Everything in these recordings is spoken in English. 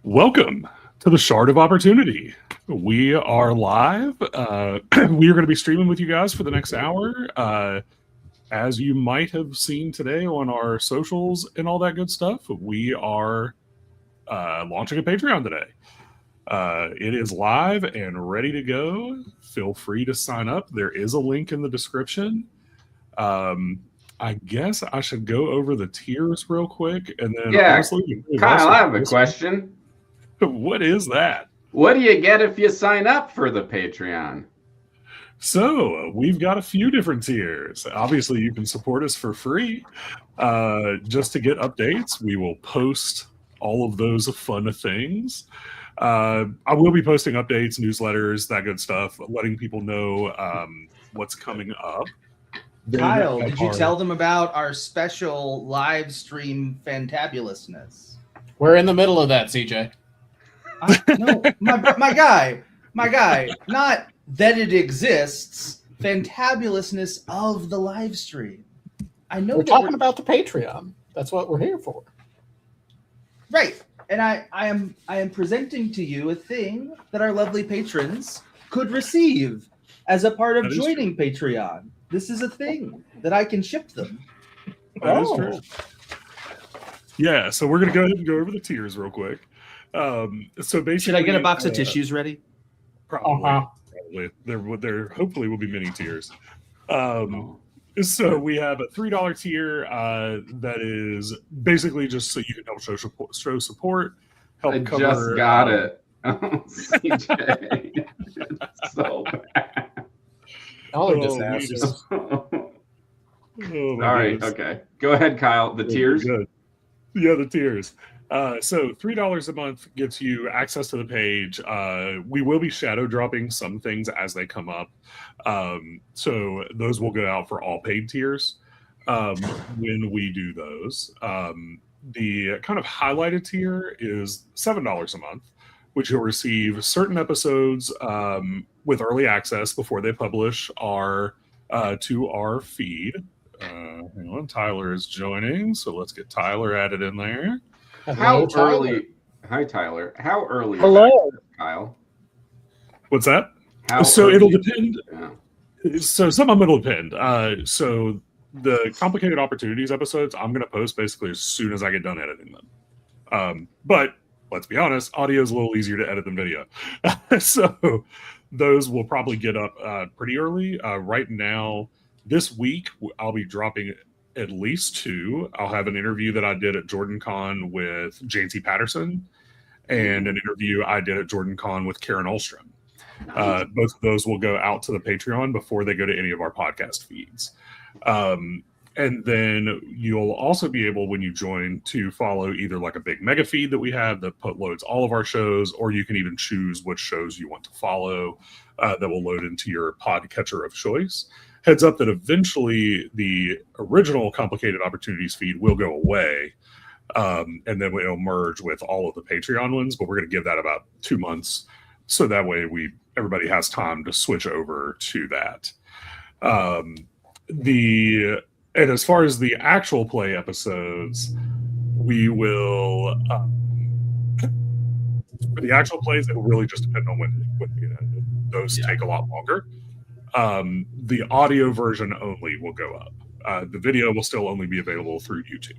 Welcome to the Shard of Opportunity. We are live. We are going to be streaming with you guys for the next hour. As you might have seen today on our socials and all that good stuff, we are launching a Patreon today. It is live and ready to go. Feel free to sign up. There is a link in the description. I guess I should go over the tiers real quick, and then honestly, Kyle, I have a question. What is that? What do you get if you sign up for the Patreon? So we've got a few different tiers. Obviously, you can support us for free. Just to get updates, we will post all of those fun things. I will be posting updates, newsletters, that good stuff, letting people know what's coming up. Kyle, did you tell them about our special live stream fantabulousness? We're in the middle of that, CJ. No, my guy, not that it exists, fantabulousness of the live stream. I know we're talking about the Patreon. That's what we're here for. Right. And I am presenting to you a thing that our lovely patrons could receive as a part of joining Patreon. This is a thing that I can ship them. That is true. Yeah, so we're going to go ahead and go over the tiers real quick. So basically, should I get a box of tissues ready? Probably. There hopefully will be many tiers. So we have a $3 tier that is basically just so you can help show support. I just got it. CJ. It's so bad. All are disasters. All right, okay. Go ahead, Kyle. The tiers? Good. Yeah, the tiers. So $3 a month gets you access to the page. We will be shadow dropping some things as they come up. So those will go out for all paid tiers when we do those. The kind of highlighted tier is $7 a month, which you'll receive certain episodes with early access before they publish to our feed. Hang on, Tyler is joining, so let's get Tyler added in there. How early? Hi, Tyler. How early? Hello, Kyle. What's that? How it'll depend. Yeah. So some of it'll depend. So the Complicated Opportunities episodes, I'm going to post basically as soon as I get done editing them. But let's be honest, audio is a little easier to edit than video. So those will probably get up pretty early. Right now, this week, I'll be dropping at least 2. I'll have an interview that I did at JordanCon with Jancy Patterson and an interview I did at JordanCon with Karen Ulstrom. Both of those will go out to the Patreon before they go to any of our podcast feeds. And then you'll also be able, when you join, to follow either like a big mega feed that we have that loads all of our shows, or you can even choose which shows you want to follow that will load into your podcatcher of choice. Heads up that eventually the original Complicated Opportunities feed will go away, and then it'll merge with all of the Patreon ones, but we're going to give that about 2 months, so that way everybody has time to switch over to that. And as far as the actual play episodes, we will for the actual plays, it will really just depend on when they get edited. Those take a lot longer. The audio version only will go up. The video will still only be available through YouTube.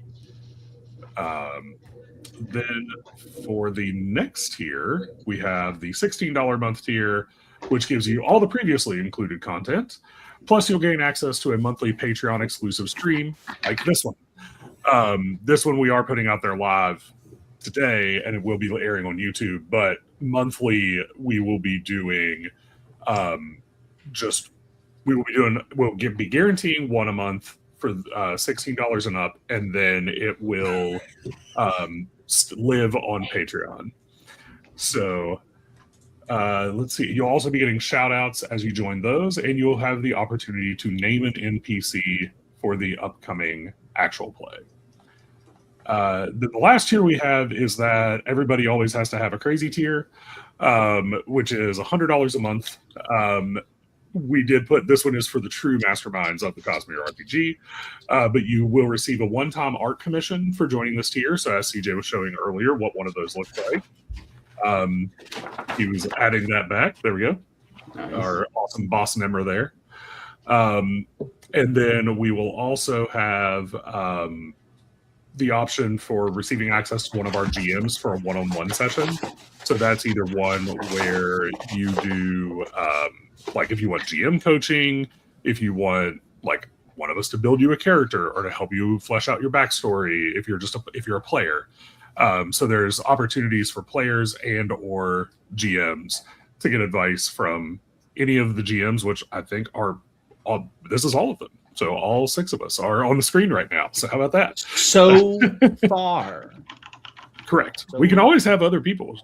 Then for the next tier, we have the $16 a month tier, which gives you all the previously included content. Plus, you'll gain access to a monthly Patreon exclusive stream like this one. This one we are putting out there live today, and it will be airing on YouTube. But monthly, we will be doing we'll be guaranteeing one a month for $16 and up, and then it will live on Patreon. So let's see. You'll also be getting shout outs as you join those, and you'll have the opportunity to name an NPC for the upcoming actual play. The last tier we have is that everybody always has to have a crazy tier, which is $100 a month. We did put this one is for the true masterminds of the Cosmere RPG, but you will receive a one-time art commission for joining this tier. So as CJ was showing earlier, what one of those looks like. He was adding that back. There we go. Nice. Our awesome boss member there. And then we will also have the option for receiving access to one of our GMs for a one-on-one session. So that's either one where you do, like if you want GM coaching, if you want like one of us to build you a character or to help you flesh out your backstory, if you're a player. So there's opportunities for players and or GMs to get advice from any of the GMs, which I think are this is all of them. So all 6 of us are on the screen right now. So how about that? So far. Correct. We can always have other people.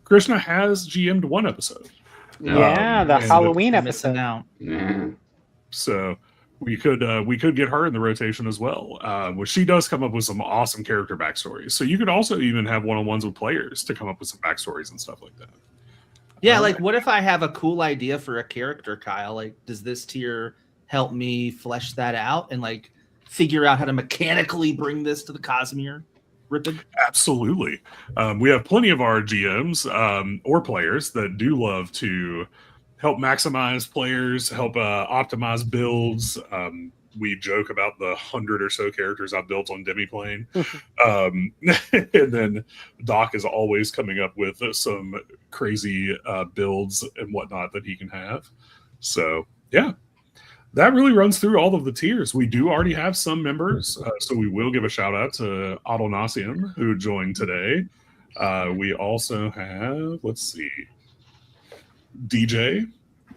Krishna has GM'd one episode. Yeah, the and Halloween Missing episode. out. Yeah. So we could get her in the rotation as well. Which she does come up with some awesome character backstories. So you could also even have one-on-ones with players to come up with some backstories and stuff like that. Yeah, like what if I have a cool idea for a character, Kyle? Like, does this tier help me flesh that out and like figure out how to mechanically bring this to the Cosmere? Ripid? Absolutely. We have plenty of our GMs or players that do love to help maximize players, help optimize builds. We joke about the 100 or so characters I've built on Demiplane. And then Doc is always coming up with some crazy builds and whatnot that he can have. So, yeah. That really runs through all of the tiers. We do already have some members, so we will give a shout out to Adonasium, who joined today. We also have, let's see, DJ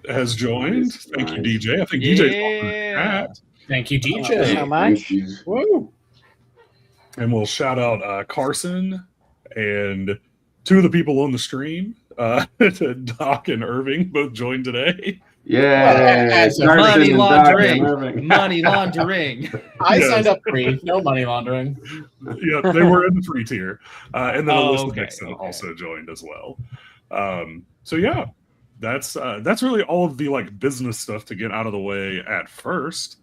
has joined. Nice, Thank you, nice. DJ. I think DJ's also in the chat. Thank you, DJ. Thank you so much. Whoa. And we'll shout out Carson and 2 of the people on the stream. Doc and Irving both joined today. Yeah. Money laundering. Irving. Money laundering. I Yes. signed up free. No money laundering. Yeah, they were in the free tier. And then Oh, Alyssa okay, Dixon okay. also joined as well. So yeah, that's really all of the like business stuff to get out of the way at first.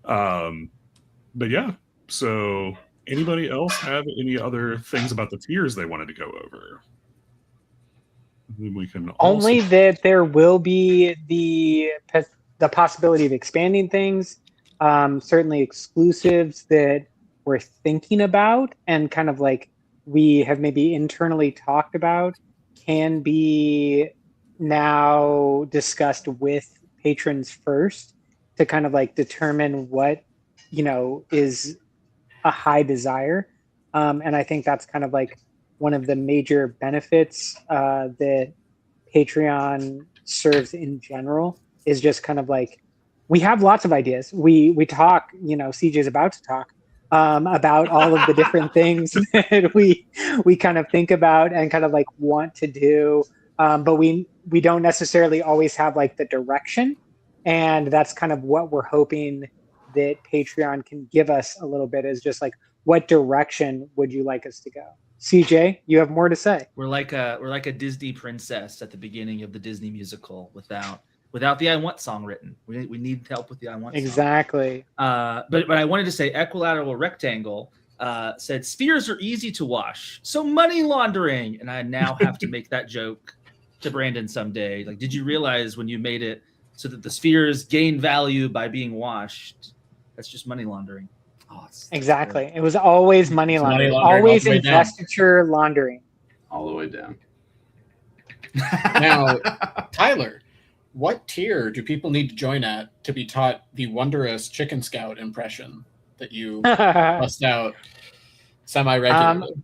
But yeah, so anybody else have any other things about the tiers they wanted to go over? Then we can Only also- that there will be the possibility of expanding things, certainly exclusives that we're thinking about and kind of like we have maybe internally talked about can be now discussed with patrons first to kind of like determine what, you know, is a high desire. And I think that's kind of like one of the major benefits that Patreon serves in general is just kind of like, we have lots of ideas. We talk, you know, CJ's about to talk about all of the different things that we kind of think about and kind of like want to do. But we don't necessarily always have like the direction. And that's kind of what we're hoping that Patreon can give us a little bit is just like, what direction would you like us to go? CJ, you have more to say. We're like a Disney princess at the beginning of the Disney musical without the I Want song written. We need help with the I Want song. Exactly. But I wanted to say equilateral rectangle said spheres are easy to wash, so money laundering. And I now have to make that joke to Brandon someday. Like, did you realize when you made it so that the spheres gain value by being washed? That's just money laundering. Oh, Exactly. It was always money It's money laundering. laundering Always all the way down. investiture laundering. All the way down. Now, Tyler, what tier do people need to join at to be taught the wondrous Chicken Scout impression that you bust out semi-regularly?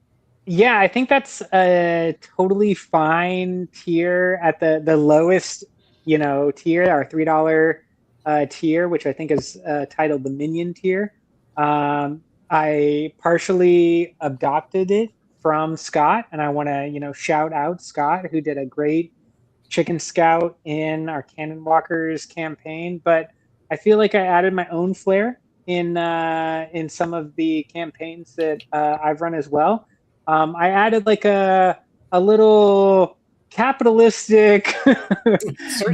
Yeah, I think that's a totally fine tier at the lowest, you know, tier, our $3 tier, which I think is titled the Minion tier. I partially adopted it from Scott, and I want to, you know, shout out Scott, who did a great Chicken Scout in our Cannon Walkers campaign. But I feel like I added my own flair in some of the campaigns that I've run as well. I added like a little capitalistic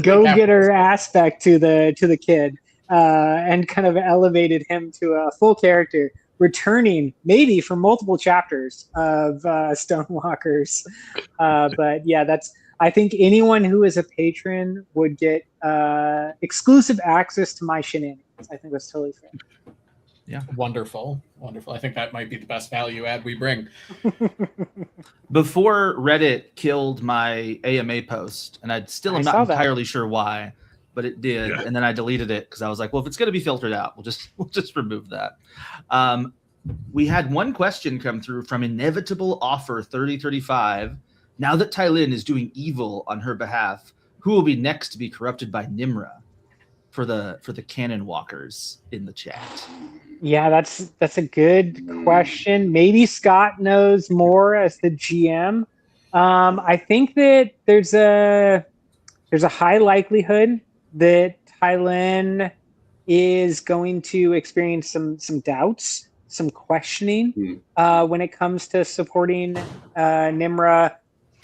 go-getter aspect to the kid, and kind of elevated him to a full character returning maybe for multiple chapters of Stonewalkers. But yeah, I think anyone who is a patron would get exclusive access to my shenanigans. I think that's totally fair. Yeah, wonderful. I think that might be the best value add we bring. Before Reddit killed my AMA post, and I still am not entirely sure why, but it did, and then I deleted it because I was like, well, if it's going to be filtered out, we'll just remove that. We had one question come through from Inevitable Offer 3035. Now that Tylin is doing evil on her behalf, who will be next to be corrupted by Nimra? For the Cannon Walkers in the chat. Yeah, that's a good question. Maybe Scott knows more as the GM. I think that there's a high likelihood that Tylin is going to experience some doubts, some questioning when it comes to supporting Nimra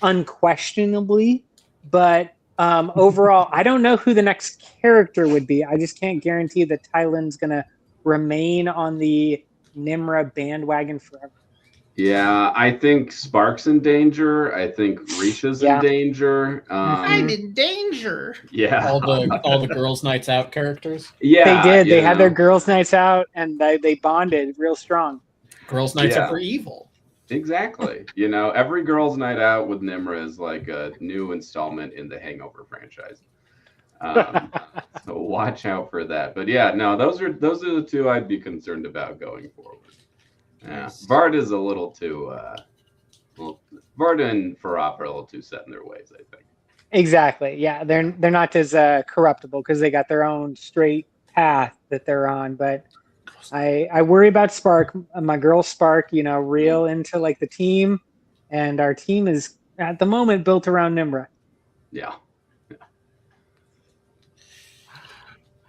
unquestionably. But overall, I don't know who the next character would be. I just can't guarantee that Tylin's going to remain on the Nimra bandwagon forever. Yeah, I think Spark's in danger. I think Risha's in danger. I'm in danger. Yeah. All the girls' nights out characters. Yeah. They did. They had their girls' nights out and they bonded real strong. Girls' nights out for evil. Exactly. Every girls' night out with Nimra is like a new installment in the Hangover franchise. So watch out for that. But yeah, no, those are the two I'd be concerned about going forward. Yeah, Vard is a little too. Vard and Farap are a little too set in their ways, I think. Exactly. Yeah, they're not as corruptible because they got their own straight path that they're on. But I worry about Spark, my girl Spark. Real into like the team, and our team is at the moment built around Nimra. Yeah.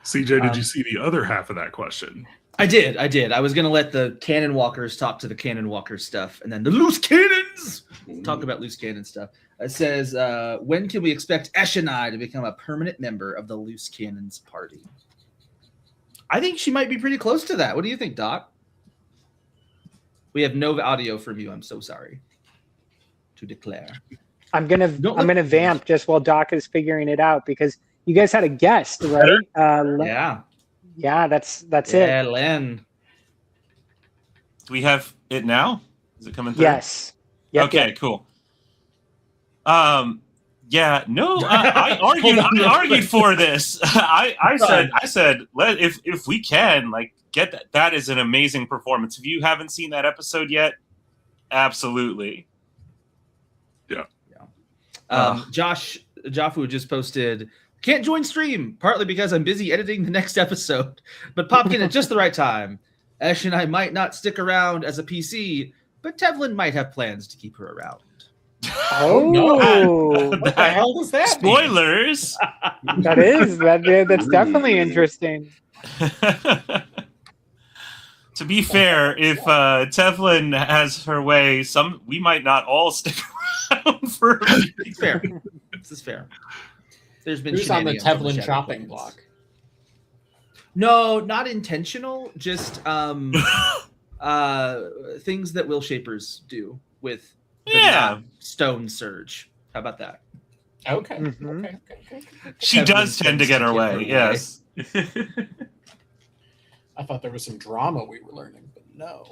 CJ, did you see the other half of that question? I did. I was going to let the Cannon Walkers talk to the Cannon Walkers stuff, and then the Loose Cannons talk about Loose Cannon stuff. It says, when can we expect Eshonai to become a permanent member of the Loose Cannons party? I think she might be pretty close to that. What do you think, Doc? We have no audio from you. I'm so sorry to declare. I'm gonna vamp just while Doc is figuring it out because you guys had a guest, right? Yeah, that's it. Yeah, Len. Do we have it now? Is it coming through? Yes. Yep, okay, cool. I argued for this. I said if we can get that is an amazing performance. If you haven't seen that episode yet, absolutely. Yeah. Jaffu just posted, can't join stream, partly because I'm busy editing the next episode, but popped in at just the right time. Ash and I might not stick around as a PC, but Tevlin might have plans to keep her around. Oh, no. What the hell does that Spoilers! That's definitely interesting. To be fair, if Tevlin has her way, we might not all stick around for a few. Fair. This is fair. There's been who's on the Tevlin chopping block? No, not intentional. Just things that Will Shapers do with the stone surge. How about that? Okay. Mm-hmm. Okay. She does tend to get her way. Yes. I thought there was some drama we were learning, but no.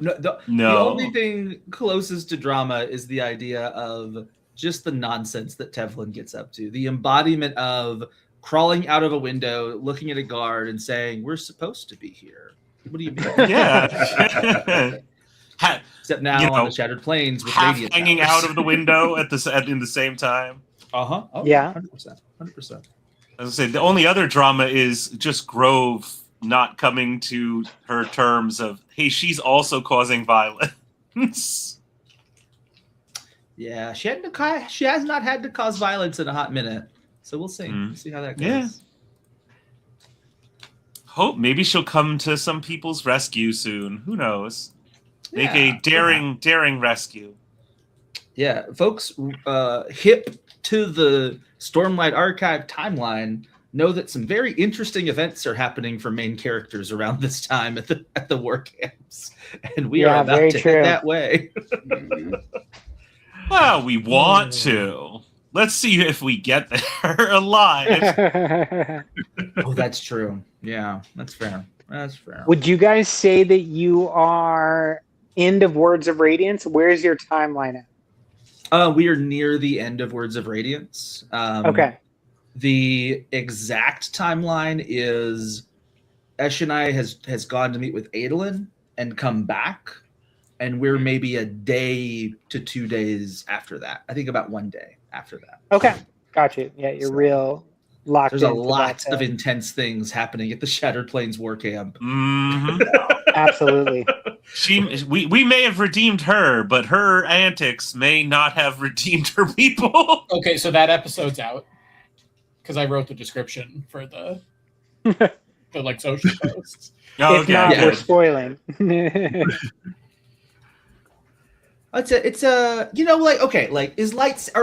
The only thing closest to drama is the idea of just the nonsense that Tevlin gets up to. The embodiment of crawling out of a window, looking at a guard and saying, "We're supposed to be here." What do you mean? Yeah. Except now on the Shattered Plains with half radiant hanging powers. out of the window in the same time. Oh, yeah. 100%. As I say, the only other drama is just Grove not coming to her terms of, hey, she's also causing violence. Yeah, she has not had to cause violence in a hot minute, so we'll see. We'll see how that goes. Yeah. Hope maybe she'll come to some people's rescue soon. Who knows? Make a daring rescue. Yeah, folks hip to the Stormlight Archive timeline know that some very interesting events are happening for main characters around this time at the war camps, and we are about to head that way. Well, we want to. Let's see if we get there alive. Oh, that's true. Yeah, that's fair. That's fair. Would you guys say that you are end of Words of Radiance? Where's your timeline at? We are near the end of Words of Radiance. Okay. The exact timeline is Eshonai has gone to meet with Adolin and come back, and we're maybe a day to 2 days after that. I think about 1 day after that. Okay, gotcha. Yeah, you're real locked in. There's a lot of intense things happening at the Shattered Plains war camp. Mm-hmm. Absolutely. We may have redeemed her, but her antics may not have redeemed her people. Okay, so that episode's out because I wrote the description for the like social posts. Oh, If not, we're spoiling. It's a is are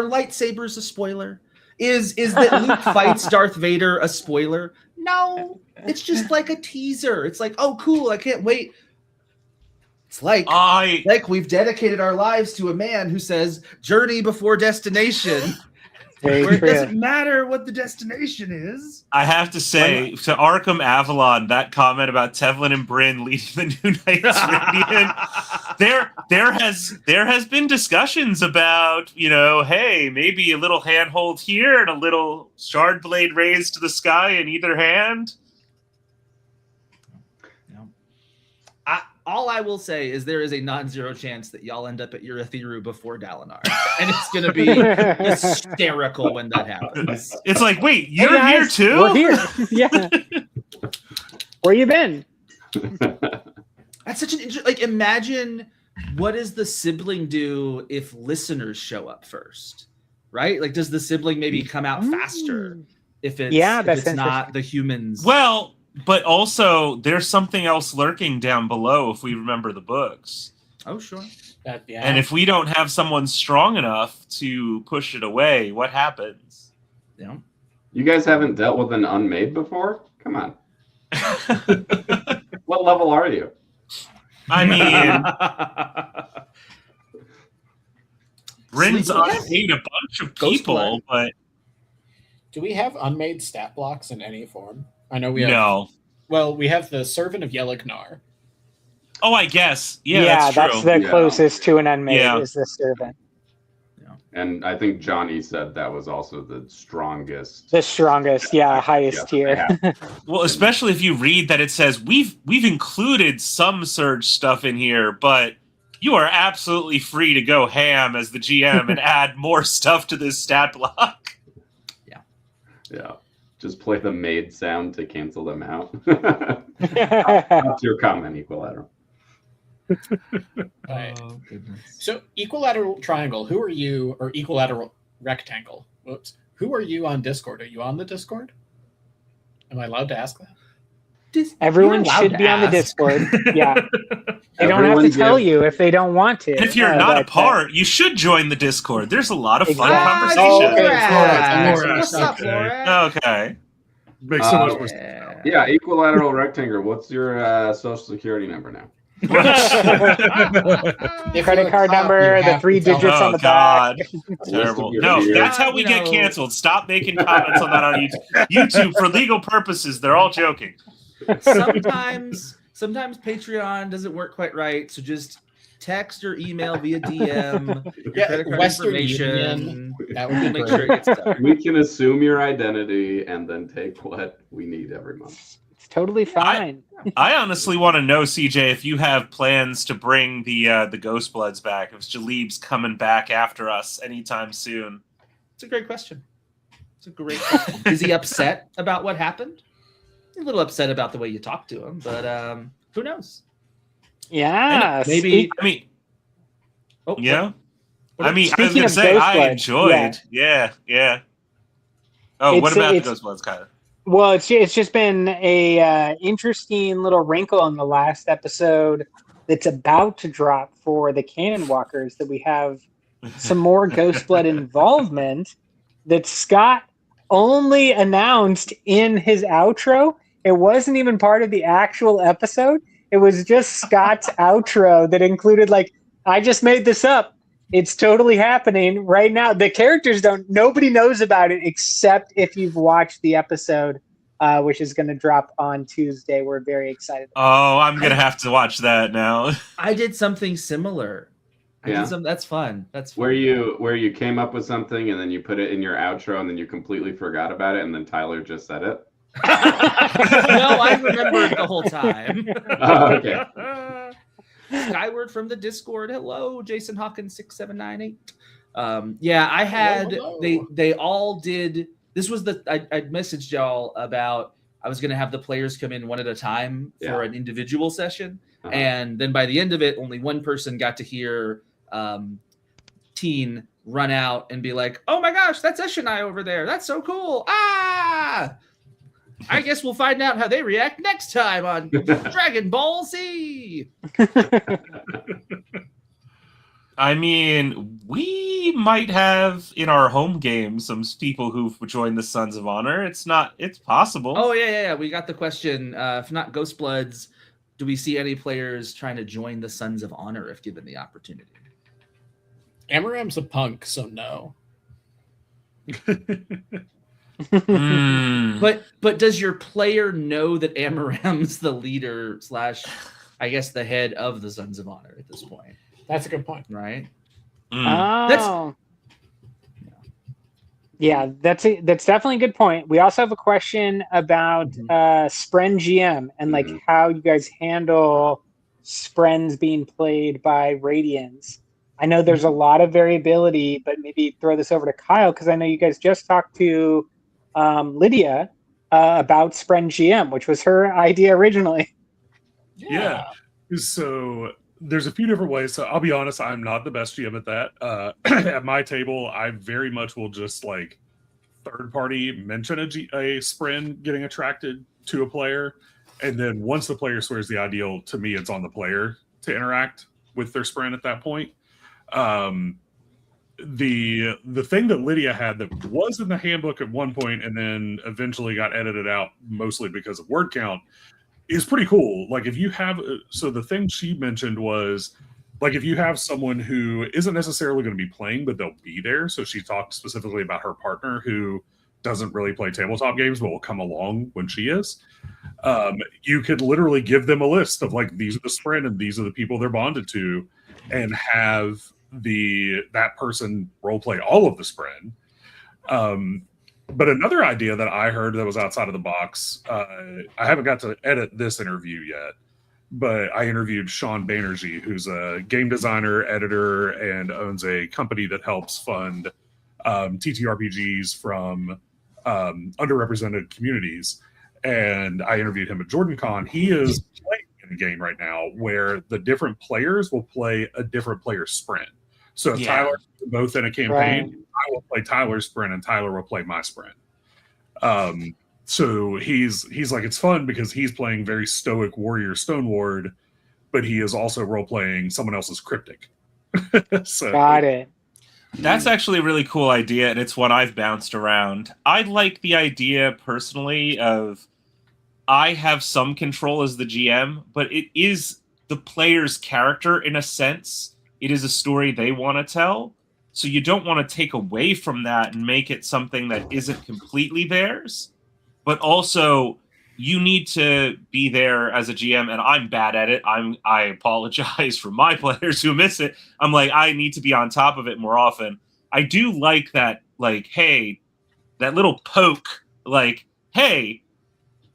lightsabers a spoiler? Is that Luke fights Darth Vader a spoiler? No, it's just like a teaser. It's like, oh, cool, I can't wait. It's like we've dedicated our lives to a man who says journey before destination. Where it doesn't matter what the destination is. I have to say, to Arkham Avalon, that comment about Tevlin and Bryn leading the new Knights Radiant, there has been discussions about, hey, maybe a little handhold here and a little shard blade raised to the sky in either hand. All I will say is there is a non-zero chance that y'all end up at Urithiru before Dalinar. And it's going to be hysterical when that happens. It's like, wait, you're here too? We're here. Yeah. Where you been? That's such an interesting... imagine what does the sibling do if listeners show up first? Right? Does the sibling maybe come out faster if it's not the humans? Well... But also, there's something else lurking down below if we remember the books. Oh, sure. And if we don't have someone strong enough to push it away, what happens? Yeah. You guys haven't dealt with an unmade before? Come on. What level are you? I mean, Bryn's unmade a bunch of people, but... Do we have unmade stat blocks in any form? I know we have. No. Well, we have the Servant of Yelignar. Oh, I guess. Yeah, that's the closest to an unmade is the Servant. Yeah. And I think Johnny said that was also the strongest. The strongest, highest tier. Well, especially if you read that it says we've included some Surge stuff in here, but you are absolutely free to go ham as the GM and add more stuff to this stat block. Yeah. Just play the maid sound to cancel them out. That's your comment, Equilateral. Right. So, Equilateral Triangle, who are you, or Equilateral Rectangle? Whoops. Who are you on Discord? Are you on the Discord? Am I allowed to ask that? Everyone should be on the Discord. Yeah. They don't have to tell you if they don't want to. And if you're not a part, you should join the Discord. There's a lot of fun conversations. What's up, Laura? Okay. Makes so much more sense. Yeah, Equilateral Rectangle. What's your social security number now? Credit card number, the 3 digits on the back. Terrible. No, that's how we get canceled. Stop making comments on that on YouTube. YouTube, for legal purposes, they're all joking. Sometimes Patreon doesn't work quite right, so just text or email via DM. Western Union. That would make sure it gets done. We can assume your identity and then take what we need every month. It's totally fine. I honestly want to know, CJ, if you have plans to bring the Ghostbloods back. If Jalib's coming back after us anytime soon. It's a great question. Is he upset about what happened? A little upset about the way you talked to him, but who knows? Yeah, maybe. Yeah. I was gonna say I enjoyed. Yeah. Oh, what about the Ghostbloods, Kyler? Well, it's just been a interesting little wrinkle in the last episode that's about to drop for the Cannon Walkers, that we have some more Ghostblood involvement. That Scott only announced in his outro. It wasn't even part of the actual episode. It was just Scott's outro that included I just made this up. It's totally happening right now. The characters nobody knows about it except if you've watched the episode, which is going to drop on Tuesday. We're very excited. Oh, I'm going to have to watch that now. I did something similar. That's fun. That's fun. Where you came up with something and then you put it in your outro and then you completely forgot about it and then Tyler just said it. No, I remembered the whole time. Oh, okay. Skyward from the Discord. Hello, Jason Hawkins 6798. Yeah, I had Hello. they all did. This was I messaged y'all about I was going to have the players come in one at a time for an individual session, and then by the end of it, only one person got to hear Teen run out and be like, "Oh my gosh, that's Eshonai over there. That's so cool!" Ah. I guess we'll find out how they react next time on Dragon Ball Z. I mean, we might have in our home game some people who've joined the Sons of Honor. It's possible. Oh, yeah. We got the question. If not Ghost Bloods, do we see any players trying to join the Sons of Honor if given the opportunity? Amaram's a punk, so no. But does your player know that Amaram's the leader / I guess the head of the Sons of Honor at this point? That's a good point. Right? Oh. That's definitely a good point. We also have a question about Spren GM and how you guys handle Sprens being played by Radians. I know there's a lot of variability, but maybe throw this over to Kyle because I know you guys just talked to Lydia about Spren GM, which was her idea originally. Yeah. So there's a few different ways. So I'll be honest, I'm not the best GM at that. At my table, I very much will just third party mention a Spren getting attracted to a player. And then once the player swears the ideal, to me, it's on the player to interact with their Spren at that point. The thing that Lydia had that was in the handbook at one point and then eventually got edited out mostly because of word count is pretty cool. If you have, so the thing she mentioned was if you have someone who isn't necessarily going to be playing, but they'll be there. So she talked specifically about her partner who doesn't really play tabletop games, but will come along when she is. You could literally give them a list of these are the Spren and these are the people they're bonded to, and have that person role play all of the Spren. But another idea that I heard that was outside of the box, I haven't got to edit this interview yet, but I interviewed Sean Banerjee, who's a game designer, editor, and owns a company that helps fund TTRPGs from underrepresented communities. And I interviewed him at JordanCon. He is playing in a game right now where the different players will play a different player's Spren. So if Tyler both in a campaign, I will play Tyler's Spren and Tyler will play my Spren. So he's like, it's fun because he's playing very stoic warrior Stoneward, but he is also role playing someone else's Cryptic. So, got it. That's actually a really cool idea, and it's one I've bounced around. I like the idea personally of I have some control as the GM, but it is the player's character in a sense. It is a story they want to tell. So you don't want to take away from that and make it something that isn't completely theirs. But also, you need to be there as a GM, and I'm bad at it. I apologize for my players who miss it. I need to be on top of it more often. I do like that, hey, that little poke, hey,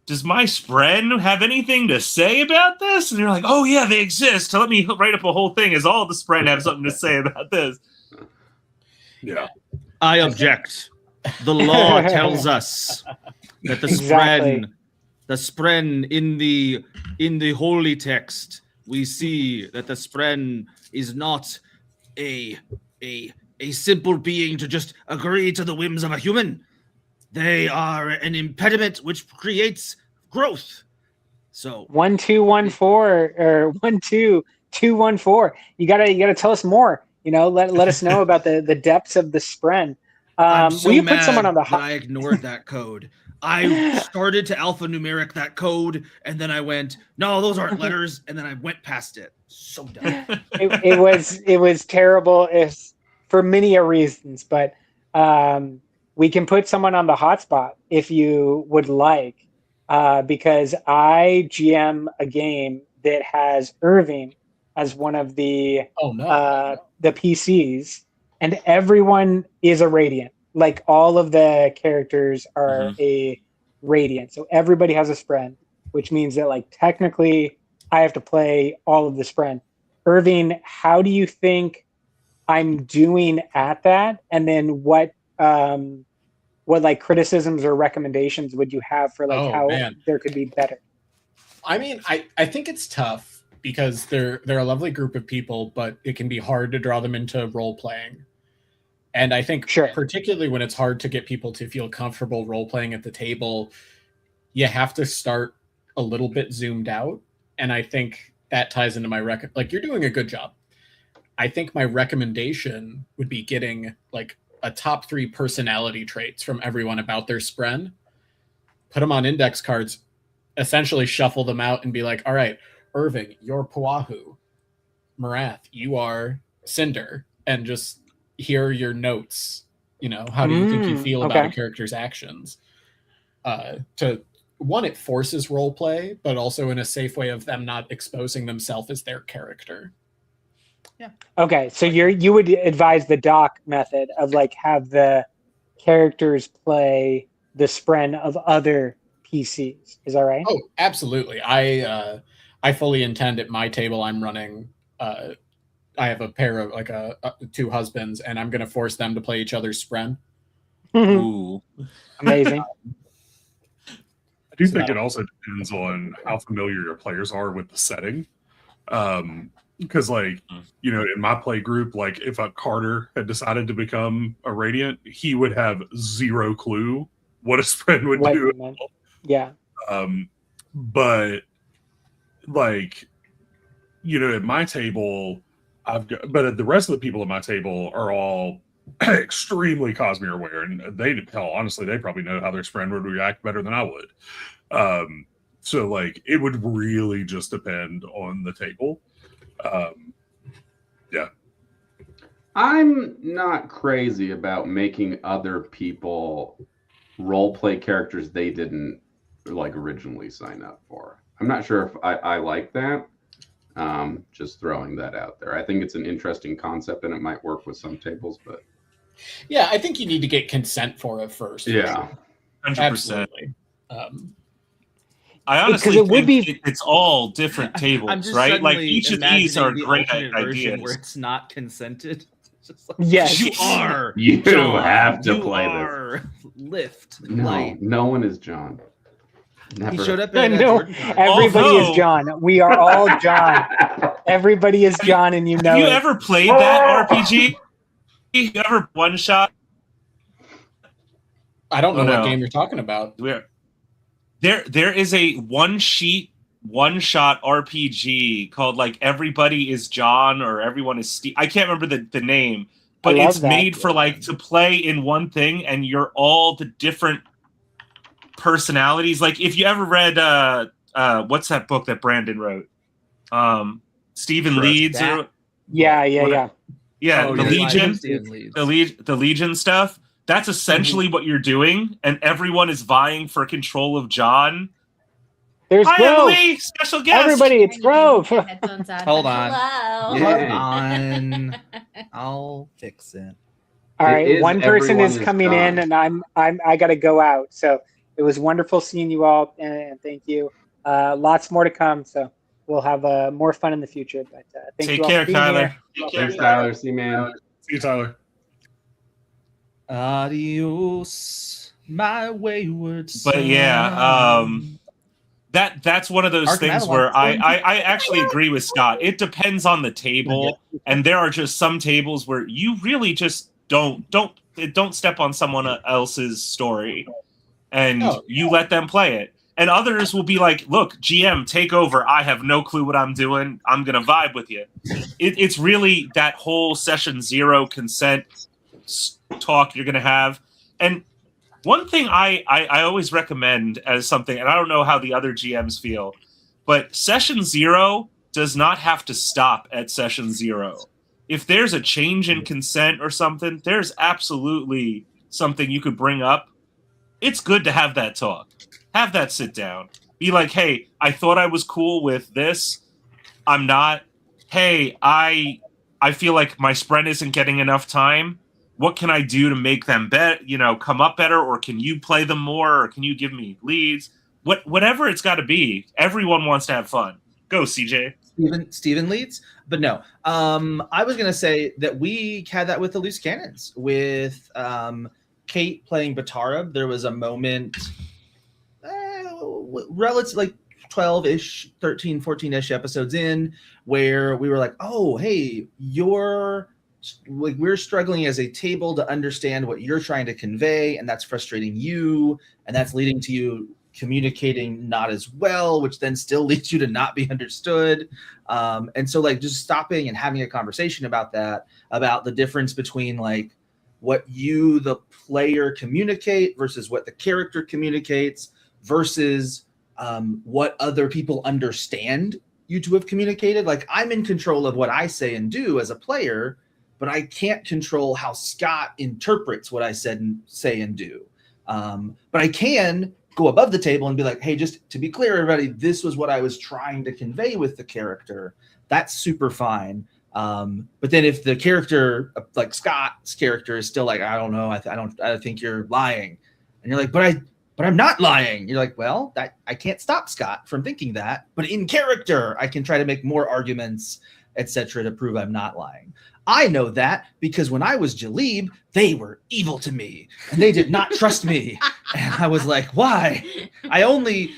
does my Spren have anything to say about this? And you're like, oh yeah, they exist. So let me write up a whole thing as all the Spren have something to say about this. Yeah. I object. The law tells us that the Spren in the holy text, we see that the Spren is not a simple being to just agree to the whims of a human. They are an impediment which creates growth. So 1214 or 12214. You gotta tell us more. Let us know about the depths of the Spren. I'm so we mad put someone on the that I ignored that code. I started to alphanumeric that code, and then I went, no, those aren't letters, and then I went past it. So dumb. it was terrible for many reasons, but we can put someone on the hotspot if you would like, because I GM a game that has Irving as one of the PCs, and everyone is a Radiant. Like all of the characters are a Radiant, so everybody has a Spren, which means that like technically I have to play all of the Spren. Irving, how do you think I'm doing at that? And then what like criticisms or recommendations would you have for like how there could be better? I mean, I think it's tough because they're a lovely group of people, but it can be hard to draw them into role playing. And I think particularly when it's hard to get people to feel comfortable role playing at the table, you have to start a little bit zoomed out. And I think that ties into my like you're doing a good job. I think my recommendation would be getting like a top 3 personality traits from everyone about their Spren, put them on index cards, essentially shuffle them out and be like, all right, Irving, you're Puahu. Marath, you are Cinder. And just hear your notes. You know, how do you think you feel about a character's actions? It forces role play, but also in a safe way of them not exposing themselves as their character. Yeah. Okay, so you would advise the doc method of like have the characters play the Spren of other PCs. Is that right? Oh, absolutely. I fully intend at my table I'm running. I have a pair of like 2 husbands, and I'm going to force them to play each other's Spren. Ooh, amazing. I do think it also depends on how familiar your players are with the setting. Because, like, you know, in my play group, like, if a Carter had decided to become a Radiant, he would have 0 clue what a Spren would do. Yeah. But, like, you know, at my table, but the rest of the people at my table are all extremely Cosmere aware, and honestly, they probably know how their Spren would react better than I would. So, like, it would really just depend on the table. Yeah. I'm not crazy about making other people role play characters they didn't like originally sign up for. I'm not sure if I like that. Just throwing that out there. I think it's an interesting concept and it might work with some tables, but yeah, I think you need to get consent for it first. Yeah, 100%. Absolutely. I honestly think it's all different tables, right? Like each of these are great ideas. Where it's not consented. Like, yes, you are. You John, have to you play are this. Lift. No, light. no one is John. Never. He showed up. No, everybody is John. We are all John. Everybody is John, and you know. Have you ever played that RPG? You ever one shot? I don't know what game you're talking about. There is a one shot RPG called like Everybody is John or Everyone is Steve. I can't remember the name, but it's made for like to play in one thing, and you're all the different personalities. Like if you ever read what's that book that Brandon wrote? Stephen Leeds or yeah. Oh, the Legion. The Legion stuff. That's essentially what you're doing, and everyone is vying for control of John. There's Grove. Emily, special guest. Everybody, it's Grove. Hold on. Hello. Hold on. I'll fix it. All right, one person is coming in, and I got to go out. So it was wonderful seeing you all, and thank you. Lots more to come, so we'll have more fun in the future. But thank Take you all care, for being Tyler. here. Thanks, Tyler. See you, man. See you, Tyler. Adios, my wayward son. But yeah, that's one of those things where I actually agree with Scott. It depends on the table, and there are just some tables where you really just don't step on someone else's story, and you let them play it. And others will be like, look, GM, take over. I have no clue what I'm doing. I'm going to vibe with you. It's really that whole session 0 consent talk you're going to have. And one thing I always recommend as something, and I don't know how the other GMs feel, but session 0 does not have to stop at session 0. If there's a change in consent or something, there's absolutely something you could bring up. It's good to have that talk. Have that sit down. Be like, hey, I thought I was cool with this. I'm not. Hey, I feel like my spread isn't getting enough time. What can I do to make them come up better? Or can you play them more? Or can you give me leads? Whatever it's got to be. Everyone wants to have fun. Go, CJ. Steven leads, but no. I was gonna say that we had that with the Loose Cannons with Kate playing Batara. There was a moment, relative like 12-ish, 13, 14-ish episodes in, where we were like, oh, hey, we're struggling as a table to understand what you're trying to convey, and that's frustrating you, and that's leading to you communicating not as well, which then still leads you to not be understood. And so like just stopping and having a conversation about that, about the difference between like what you, the player, communicate versus what the character communicates versus what other people understand you to have communicated. Like I'm in control of what I say and do as a player, but I can't control how Scott interprets what I said and say and do. But I can go above the table and be like, hey, just to be clear, everybody, this was what I was trying to convey with the character. That's super fine. But then if the character, like Scott's character, is still like, I don't know, I think you're lying, and you're like, but I'm not lying. You're like, well, that I can't stop Scott from thinking that, but in character, I can try to make more arguments, etc., to prove I'm not lying. I know that because when I was Jalib, they were evil to me and they did not trust me. And I was like, why? I only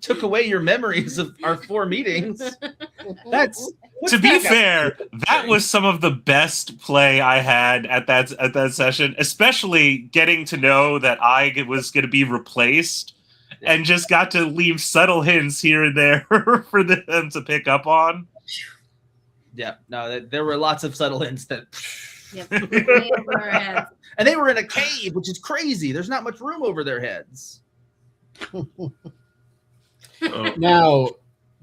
took away your memories of our 4 meetings. To be fair, that was some of the best play I had at that session, especially getting to know that I was going to be replaced and just got to leave subtle hints here and there for them to pick up on. Yeah, no, there were lots of subtle hints that. Yep. And they were in a cave, which is crazy. There's not much room over their heads. Now,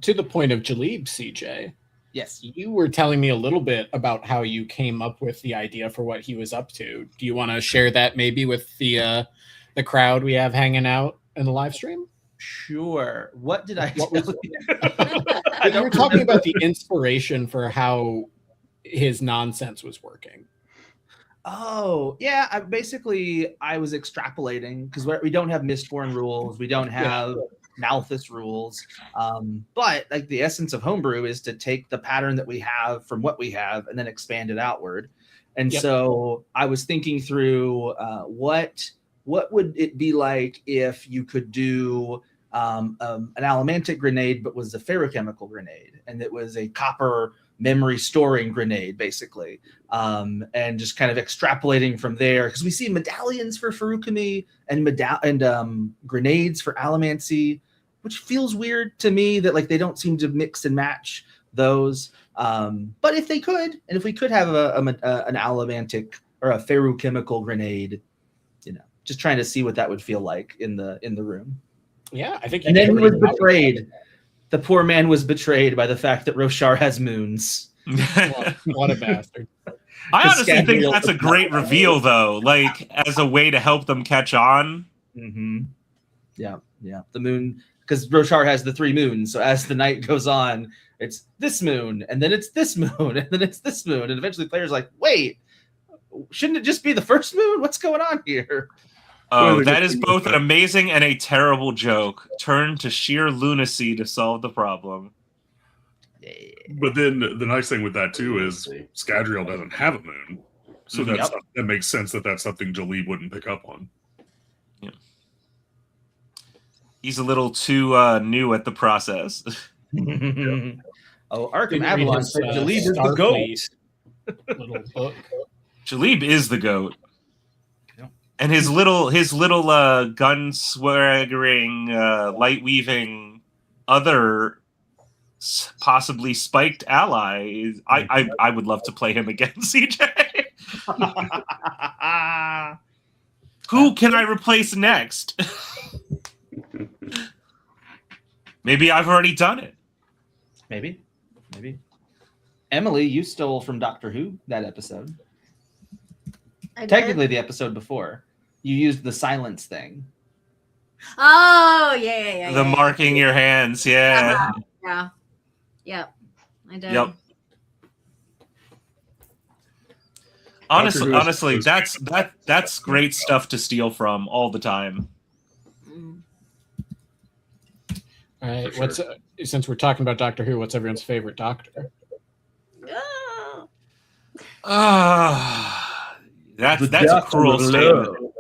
to the point of Jalib, CJ. Yes. You were telling me a little bit about how you came up with the idea for what he was up to. Do you want to share that maybe with the crowd we have hanging out in the live stream? Sure. What did I tell you? You were talking about the inspiration for how his nonsense was working. Oh, yeah. I was extrapolating because we don't have Mistborn rules. We don't have Malthus rules. But like the essence of homebrew is to take the pattern that we have from what we have and then expand it outward. And so I was thinking through what would it be like if you could do an allomantic grenade, but was a ferrochemical grenade, and it was a copper memory storing grenade, basically, and just kind of extrapolating from there, because we see medallions for Feruchemy and grenades for allomancy, which feels weird to me that like they don't seem to mix and match those. But if they could, and if we could have an allomantic or a ferrochemical grenade, just trying to see what that would feel like in the room. Yeah, I think. And then he was betrayed. The poor man was betrayed by the fact that Roshar has moons. What a bastard! I honestly think that's a great reveal, though. Like as a way to help them catch on. Mm-hmm. Yeah. The moon, because Roshar has the 3 moons. So as the night goes on, it's this moon, and then it's this moon, and then it's this moon, and eventually players are like, wait, shouldn't it just be the first moon? What's going on here? Oh, that is both an amazing and a terrible joke. Turned to sheer lunacy to solve the problem. But then the nice thing with that too is Scadrial doesn't have a moon, so that makes sense that that's something Jalib wouldn't pick up on. Yeah, he's a little too new at the process. Oh, Arkham Avalon said Jalib is the goat. Little book. Jalib is the goat. And his little gun swaggering, light weaving, other possibly spiked ally. I would love to play him again, CJ. Who can I replace next? Maybe I've already done it. Maybe. Emily, you stole from Doctor Who that episode. Technically, the episode before. You used the silence thing. Oh, yeah. The marking your hands, yeah. Yeah. Yep. I did. Yep. Honestly, that's great stuff to steal from all the time. All right, since we're talking about Doctor Who, what's everyone's favorite Doctor? That's a cruel statement.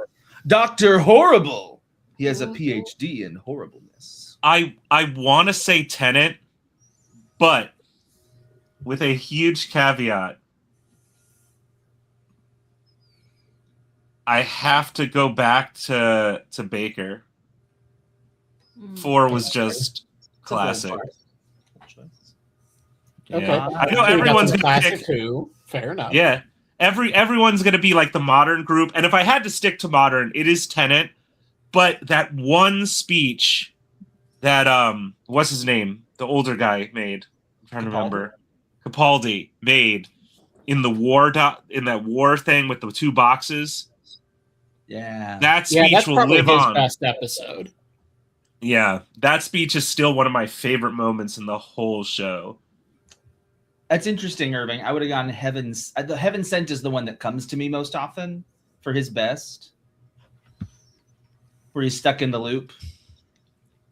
Dr. Horrible. He has a PhD in horribleness. I want to say Tenet, but with a huge caveat. I have to go back to Baker. 4 was just classic. Okay, Yeah. I know everyone's gonna pick Who. Fair enough. Yeah, everyone's gonna be like the modern group, and if I had to stick to modern, it is Tenet. But that one speech that what's his name, the older guy made, I'm trying to remember, Capaldi made in the in that war thing with the 2 boxes. Yeah, that speech that's will probably live his on. Best episode. Yeah, that speech is still one of my favorite moments in the whole show. That's interesting, Irving. I would have gone Heaven's. The Heaven Sent is the one that comes to me most often for his best, where he's stuck in the loop.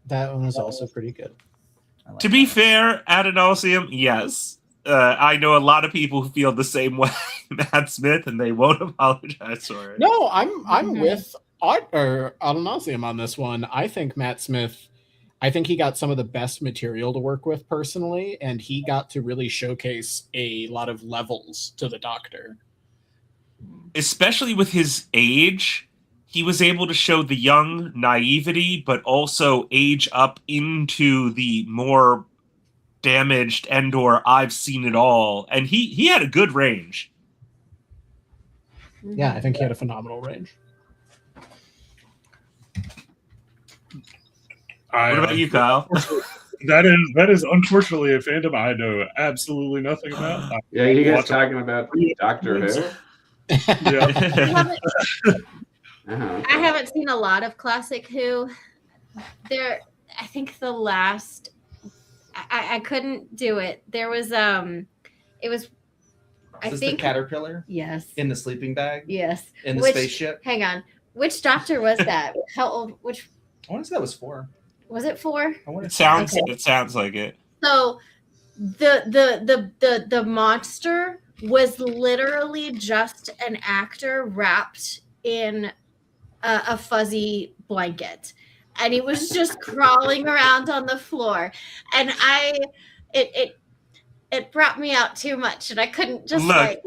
That one was also pretty good. Like To be fair, Ad Nauseam, yes. I know a lot of people who feel the same way, Matt Smith, and they won't apologize for it. No, I'm with Ad Nauseam on this one. I think Matt Smith. I think he got some of the best material to work with personally, and he got to really showcase a lot of levels to the Doctor. Especially with his age, he was able to show the young naivety, but also age up into the more damaged Endor, I've seen it all. And he had a good range. Yeah, I think he had a phenomenal range. What about you, Kyle? That is unfortunately a fandom I know absolutely nothing about. Yeah, you guys talking about Doctor Who? Yeah. I haven't seen a lot of classic Who. I think the last I couldn't do it. There was it was I Is this think the caterpillar? Yes. In the sleeping bag? Yes. In the spaceship? Hang on. Which Doctor was that? How old? Which I want to say that was 4. was it 4? It sounds like it. So the monster was literally just an actor wrapped in a fuzzy blanket, and he was just crawling around on the floor, and it brought me out too much, and I couldn't just look.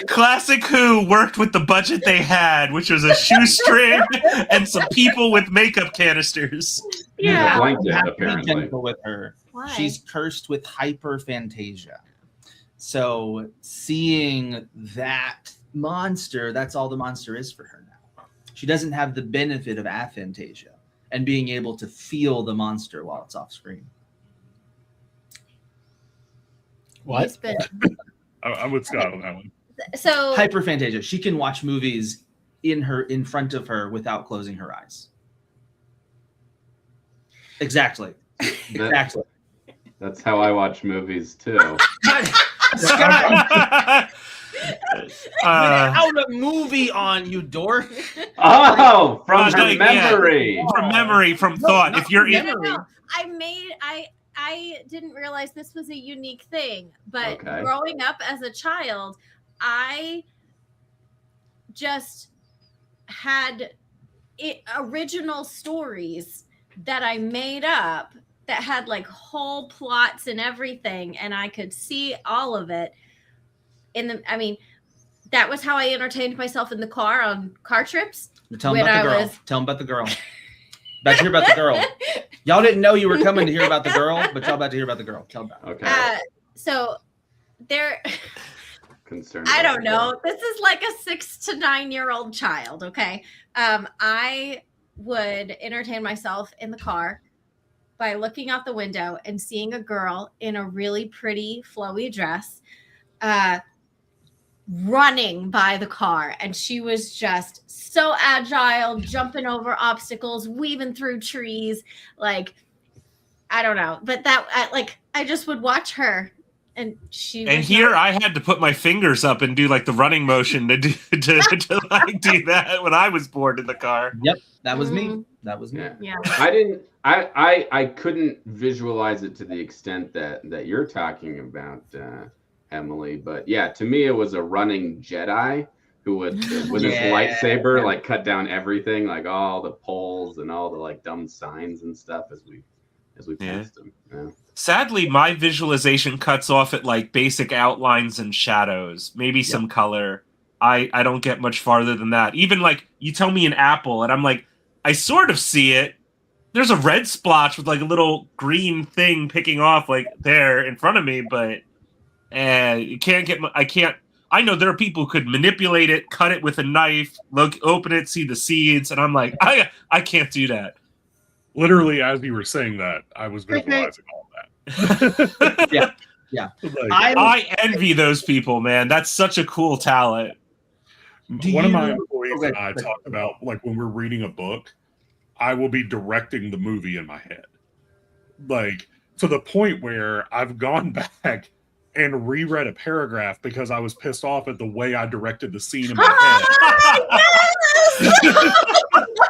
Classic Who worked with the budget they had, which was a shoestring and some people with makeup canisters. Yeah, blanket, apparently. With her. Why? She's cursed with hyperphantasia. So seeing that monster, that's all the monster is for her now. She doesn't have the benefit of aphantasia and being able to feel the monster while it's off screen. What? I'm with Scott on that one. So Hyperphantasia. She can watch movies in front of her without closing her eyes. Exactly. Exactly. That's how I watch movies too. Scott, out a movie on you, dork. Oh, from her like, memory. Yeah, from memory, from thought. If you're in, No. I didn't realize this was a unique thing, but growing up as a child, I just had original stories that I made up that had like whole plots and everything, and I could see all of it that was how I entertained myself in the car on car trips. Tell them about the girl. Tell them about the girl. About to hear about the girl. Y'all didn't know you were coming to hear about the girl, but y'all about to hear about the girl. Tell them about it. Okay. So there concerned. I don't know. This is like a 6 to 9-year-old child. Okay. I would entertain myself in the car by looking out the window and seeing a girl in a really pretty flowy dress running by the car, and she was just so agile, jumping over obstacles, weaving through trees. Like, I don't know, but I just would watch her, and she. And here I had to put my fingers up and do like the running motion to do like do that when I was bored in the car. Yep, that was me. That was me. Yeah. I couldn't visualize it to the extent that you're talking about, Emily. But yeah, to me, it was a running Jedi who would, with his lightsaber, like cut down everything, like all the poles and all the like dumb signs and stuff as we passed them. Yeah. Sadly, my visualization cuts off at like basic outlines and shadows, maybe some color. I don't get much farther than that. Even like you tell me an apple, and I'm like, I sort of see it. There's a red splotch with like a little green thing picking off like there in front of me, but you can't get. I know there are people who could manipulate it, cut it with a knife, open it, see the seeds, and I'm like, I can't do that. Literally, as you were saying that, I was visualizing all that. Yeah. Like, I envy those people, man. That's such a cool talent. One of my employees and I talk about, like, when we're reading a book, I will be directing the movie in my head. Like, to the point where I've gone back and reread a paragraph because I was pissed off at the way I directed the scene in my head.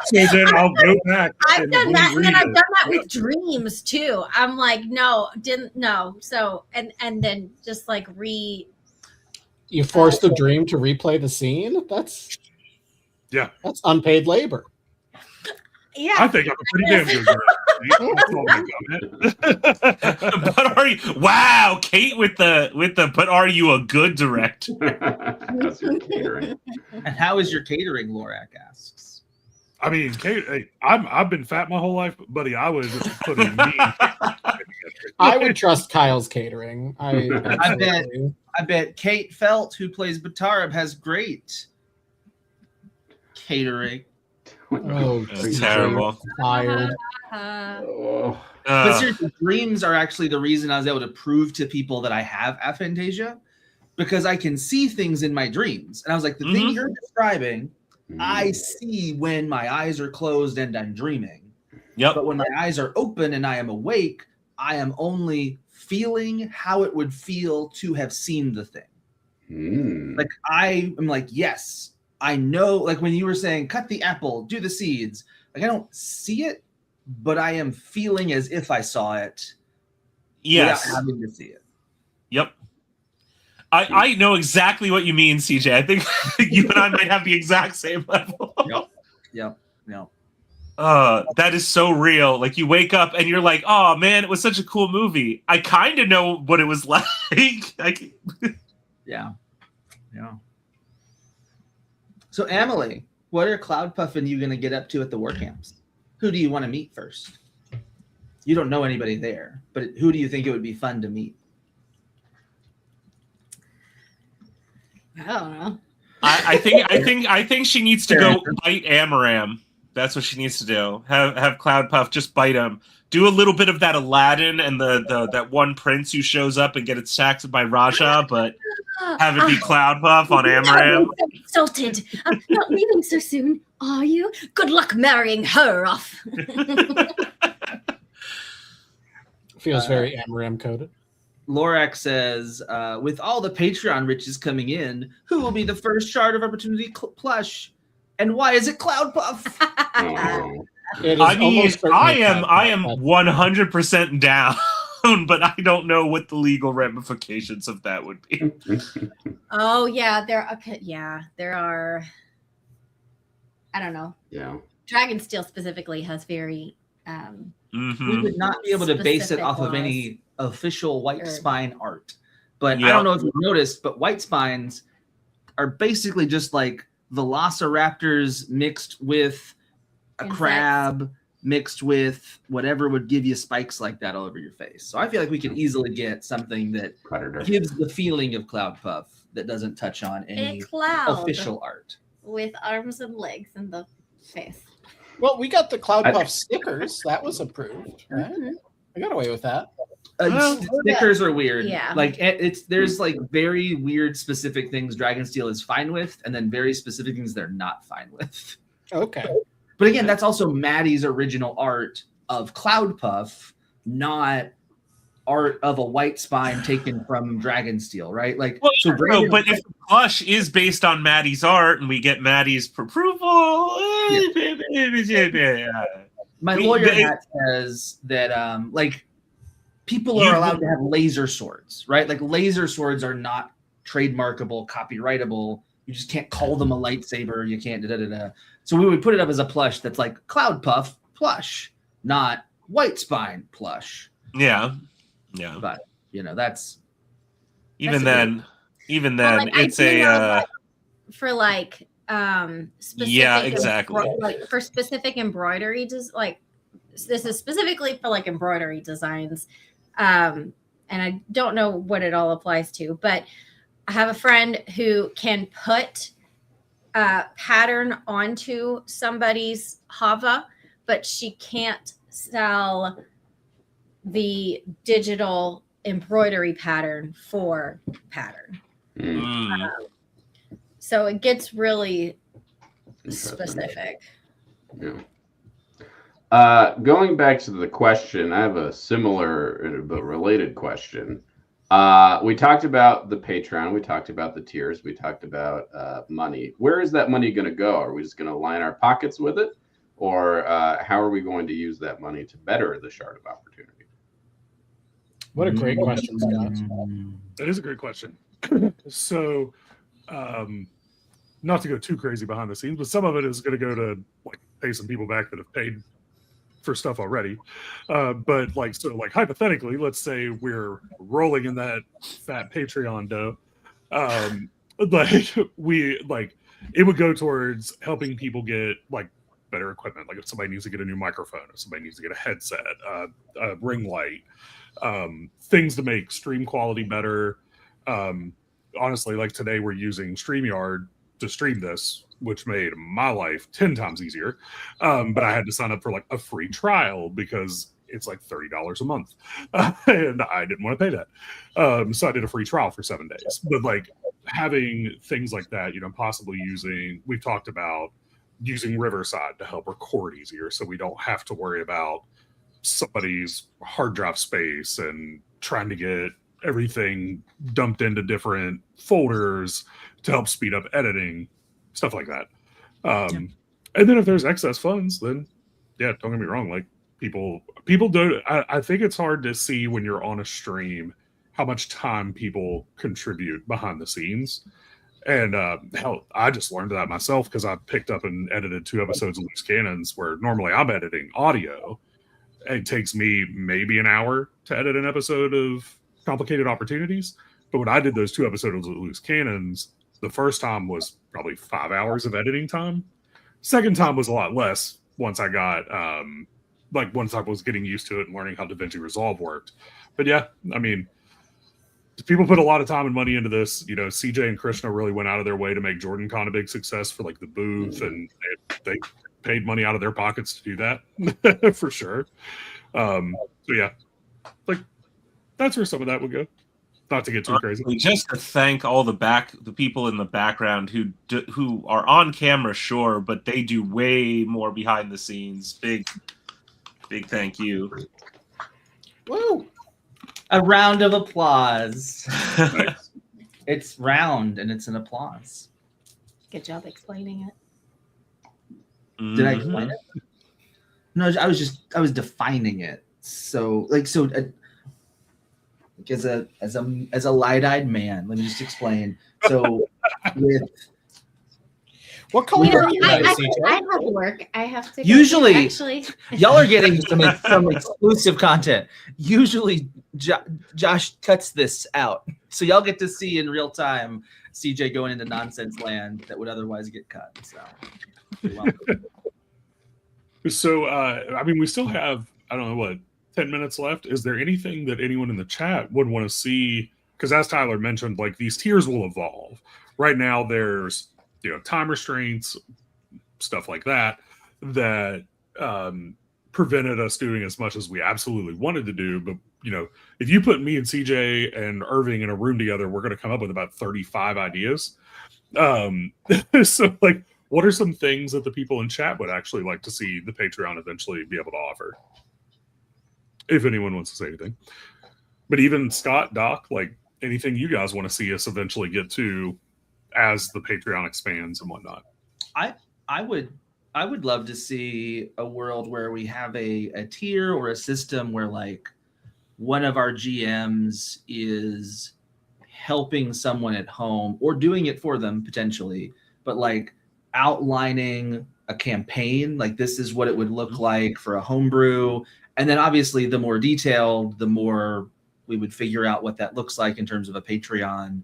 So then I'll go back. I've done that, and then I've done that with dreams too. I'm like, didn't know. So and then just like You force the dream to replay the scene? That's unpaid labor. Yeah. I think I'm a pretty damn good director. But are you? Wow, Kate with the. But are you a good director? That's your catering. And how is your catering? Lorak asks. I mean, Kate, hey, I've been fat my whole life, buddy. I was putting me. I would trust Kyle's catering. I bet Kate Felt, who plays Batarab, has great catering. Oh, terrible. Tired. But seriously, dreams are actually the reason I was able to prove to people that I have aphantasia, because I can see things in my dreams. And I was like, the thing you're describing, I see when my eyes are closed and I'm dreaming. Yep. But when my eyes are open and I am awake, I am only feeling how it would feel to have seen the thing. Like I am like, yes, I know. Like when you were saying, cut the apple, do the seeds. Like I don't see it, but I am feeling as if I saw it. Yes. Without having to see it. Yep. I know exactly what you mean, CJ. I think you and I might have the exact same level. Yep. That is so real. Like you wake up and you're like, oh man, it was such a cool movie. I kind of know what it was like. Yeah. So Emily, what are Cloudpuff and you going to get up to at the work camps? Who do you want to meet first? You don't know anybody there, but who do you think it would be fun to meet? I don't know. I think she needs to go bite Amaram. That's what she needs to do. Have Cloudpuff just bite him. Do a little bit of that Aladdin and the that one prince who shows up and get attacked by Raja, but have it be Cloudpuff on Amaram. I'm so insulted. I'm not leaving so soon, are you? Good luck marrying her off. Feels very Amaram coded. Lorak says, with all the Patreon riches coming in, who will be the first Shard of Opportunity plush? And why is it Cloudpuff? I mean, I am 100% down, but I don't know what the legal ramifications of that would be. Oh yeah, there are. I don't know. Yeah. Dragonsteel specifically has very. We would not be able to base it off of any official White Spine art, but I don't know if you've noticed, but White Spines are basically just like velociraptors mixed with a crab mixed with whatever would give you spikes like that all over your face. So I feel like we could easily get something that gives the feeling of Cloud Puff that doesn't touch on any official art. With arms and legs in the face. Well, we got the Cloud Puff stickers. That was approved, right? Mm-hmm. I got away with that. Stickers are weird. Yeah. Like there's like very weird specific things Dragonsteel is fine with, and then very specific things they're not fine with. Okay. But again, that's also Maddie's original art of Cloud Puff, not art of a white spine taken from Dragonsteel, right? Like, well, so Brandon, but if the plush is based on Maddie's art and we get Maddie's approval, my lawyer hat says that like people are allowed to have laser swords, right? Like laser swords are not trademarkable, copyrightable. You just can't call them a lightsaber. You can't So we would put it up as a plush that's like Cloud Puff plush, not white spine plush. Yeah. But that's even then like, it's for like specific exactly. Like for specific embroidery, just like this is specifically for like embroidery designs. And I don't know what it all applies to, but I have a friend who can put a pattern onto somebody's Hava, but she can't sell the digital embroidery pattern for pattern. So it gets really specific. Yeah. Going back to the question, I have a similar but related question. We talked about the Patreon, we talked about the tiers, we talked about money. Where is that money going to go? Are we just going to line our pockets with it? Or how are we going to use that money to better the Shard of Opportunity? What a great question, Scott. That is a great question. So, not to go too crazy behind the scenes, but some of it is going to go to like pay some people back that have paid for stuff already. But like, so like hypothetically, let's say we're rolling in that fat Patreon dough. It would go towards helping people get like better equipment. Like if somebody needs to get a new microphone, if somebody needs to get a headset, a ring light, things to make stream quality better. Honestly, like today we're using StreamYard to stream this, which made my life 10 times easier. But I had to sign up for like a free trial because it's like $30 a month. And I didn't want to pay that. So I did a free trial for 7 days. But like having things like that, possibly we've talked about using Riverside to help record easier so we don't have to worry about somebody's hard drive space and trying to get everything dumped into different folders to help speed up editing, stuff like that. And then if there's excess funds, then don't get me wrong, like people don't, I think it's hard to see when you're on a stream how much time people contribute behind the scenes. And hell, I just learned that myself because I picked up and edited 2 episodes of Loose Cannons where normally I'm editing audio. It takes me maybe an hour to edit an episode of Complicated Opportunities. But when I did those 2 episodes of Loose Cannons, the first time was probably 5 hours of editing time. Second time was a lot less once I got, once I was getting used to it and learning how DaVinci Resolve worked. But yeah, I mean, people put a lot of time and money into this. CJ and Krishna really went out of their way to make JordanCon a big success for like the booth, and they paid money out of their pockets to do that for sure. So yeah, like that's where some of that would go. Not to get too crazy. Just to thank all the people in the background who are on camera, sure, but they do way more behind the scenes. Big thank you. Woo! A round of applause. It's round and it's an applause. Good job explaining it. Did I explain it? No, I was defining it. So as a light-eyed man, let me just explain. So with what color are you? I have work. I have to. Usually, y'all are getting some exclusive content. Usually, Josh cuts this out, so y'all get to see in real time CJ going into nonsense land that would otherwise get cut. So, you're welcome. So, I mean, we still have, I don't know what, 10 minutes left. Is there anything that anyone in the chat would want to see? Because as Tyler mentioned, like these tiers will evolve. Right now, there's, time restraints, stuff like that, that prevented us doing as much as we absolutely wanted to do. But, if you put me and CJ and Irving in a room together, we're going to come up with about 35 ideas. So, like, what are some things that the people in chat would actually like to see the Patreon eventually be able to offer? If anyone wants to say anything. But even Scott, Doc, like anything you guys want to see us eventually get to as the Patreon expands and whatnot. I would love to see a world where we have a tier or a system where like one of our GMs is helping someone at home or doing it for them potentially, but like outlining a campaign, like this is what it would look like for a homebrew. And then obviously the more detailed, the more we would figure out what that looks like in terms of a Patreon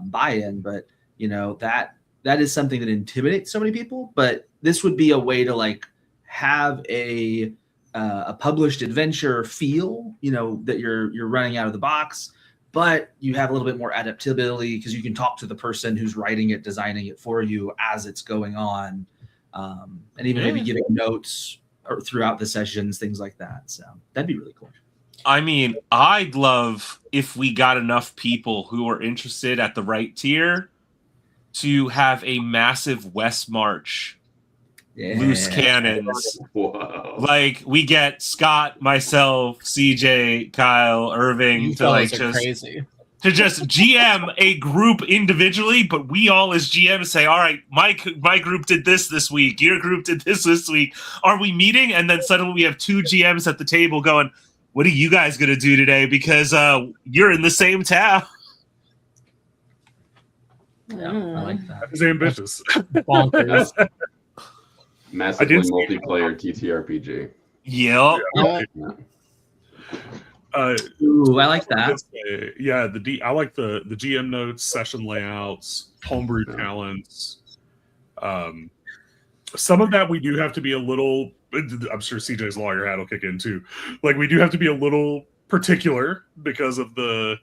buy-in. But, that is something that intimidates so many people. But this would be a way to like have a published adventure feel, that you're running out of the box, but you have a little bit more adaptability because you can talk to the person who's writing it, designing it for you as it's going on. And even maybe giving notes or throughout the sessions, things like that. So that'd be really cool. I mean, I'd love if we got enough people who are interested at the right tier to have a massive West March loose cannons. Whoa. Like we get Scott, myself, CJ, Kyle, Irving to like just GM a group individually, but we all as GM say, all right, my group did this week, your group did this week. Are we meeting? And then suddenly we have two GMs at the table going, what are you guys going to do today? Because you're in the same town. Yeah, I like that. It's ambitious. Massively multiplayer TTRPG. Yep. Ooh, I like that. Yeah, I like the GM notes, session layouts, homebrew talents. Some of that we do have to be a little. I'm sure CJ's lawyer hat will kick in too. Like we do have to be a little particular because of the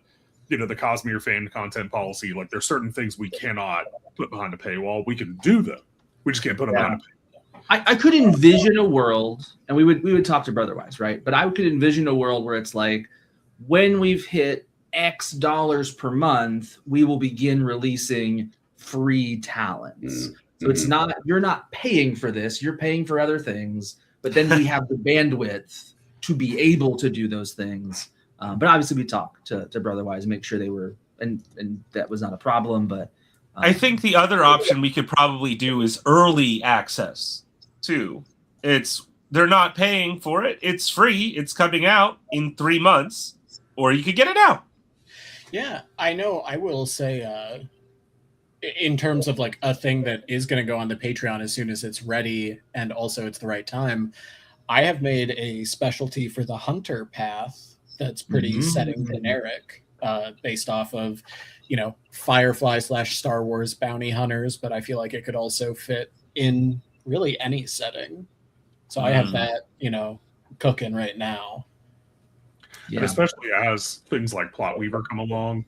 Cosmere fan content policy. Like there's certain things we cannot put behind a paywall. We can do them. We just can't put them behind a paywall. I could envision a world, and we would talk to Brotherwise, right? But I could envision a world where it's like, when we've hit X dollars per month, we will begin releasing free talents. So it's not, you're not paying for this, you're paying for other things, but then we have the bandwidth to be able to do those things. But obviously we talk to Brotherwise and make sure they were, and that was not a problem, but I think the other option we could probably do is early access too. They're not paying for it. It's free. It's coming out in 3 months, or you could get it now. Yeah, I know. I will say, in terms of like a thing that is going to go on the Patreon as soon as it's ready, and also it's the right time, I have made a specialty for the Hunter path that's pretty setting generic, based off of, Firefly / Star Wars bounty hunters, but I feel like it could also fit in really any setting. So I have that, cooking right now. Yeah. And especially as things like Plot Weaver come along.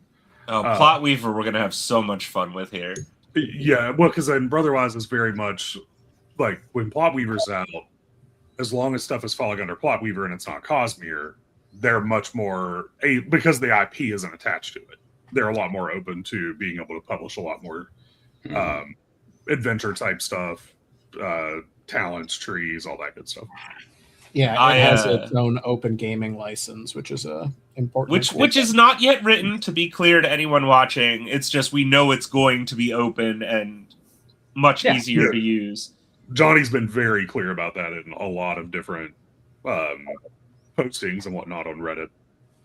Oh, Plot Weaver, we're gonna have so much fun with here. Yeah, well, because then Brotherwise is very much like when Plot Weaver's out, as long as stuff is falling under Plot Weaver and it's not Cosmere, they're much more because the IP isn't attached to it. They're a lot more open to being able to publish a lot more adventure type stuff, talents, trees, all that good stuff. Yeah, it has its own open gaming license, which is important. Which is not yet written, to be clear to anyone watching. It's just we know it's going to be open and much easier to use. Johnny's been very clear about that in a lot of different postings and whatnot on Reddit.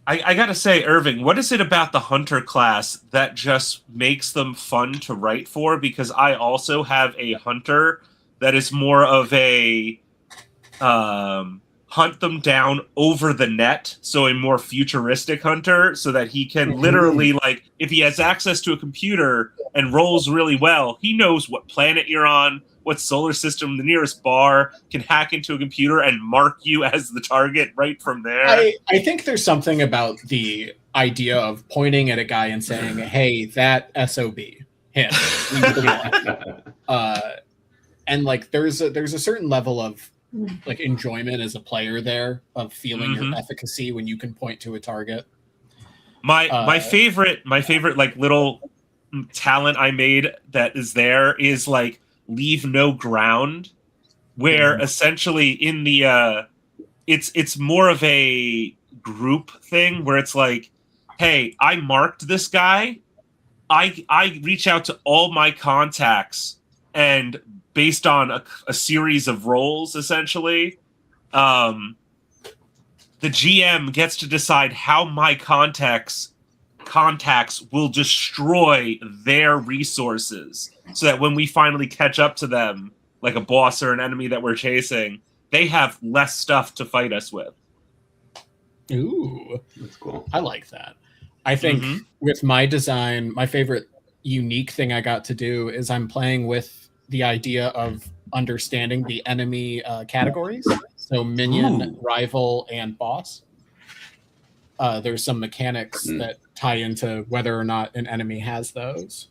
I gotta say, Irving, what is it about the Hunter class that just makes them fun to write for? Because I also have a Hunter that is more of a hunt them down over the net, so a more futuristic Hunter, so that he can literally, like, if he has access to a computer and rolls really well, he knows what planet you're on, what solar system, the nearest bar, can hack into a computer and mark you as the target right from there. I think there's something about the idea of pointing at a guy and saying, "Hey, that SOB, him." And like there's a certain level of like enjoyment as a player there of feeling your efficacy when you can point to a target. My favorite like little talent I made that is there is like leave no ground, where essentially in the it's more of a group thing where it's like, hey, I marked this guy, I reach out to all my contacts, and based on a series of roles, essentially, the GM gets to decide how my contacts will destroy their resources, so that when we finally catch up to them, like a boss or an enemy that we're chasing, they have less stuff to fight us with. Ooh, that's cool. I like that. I think with my design, my favorite unique thing I got to do is I'm playing with the idea of understanding the enemy categories. So minion, rival, and boss. There's some mechanics that tie into whether or not an enemy has those.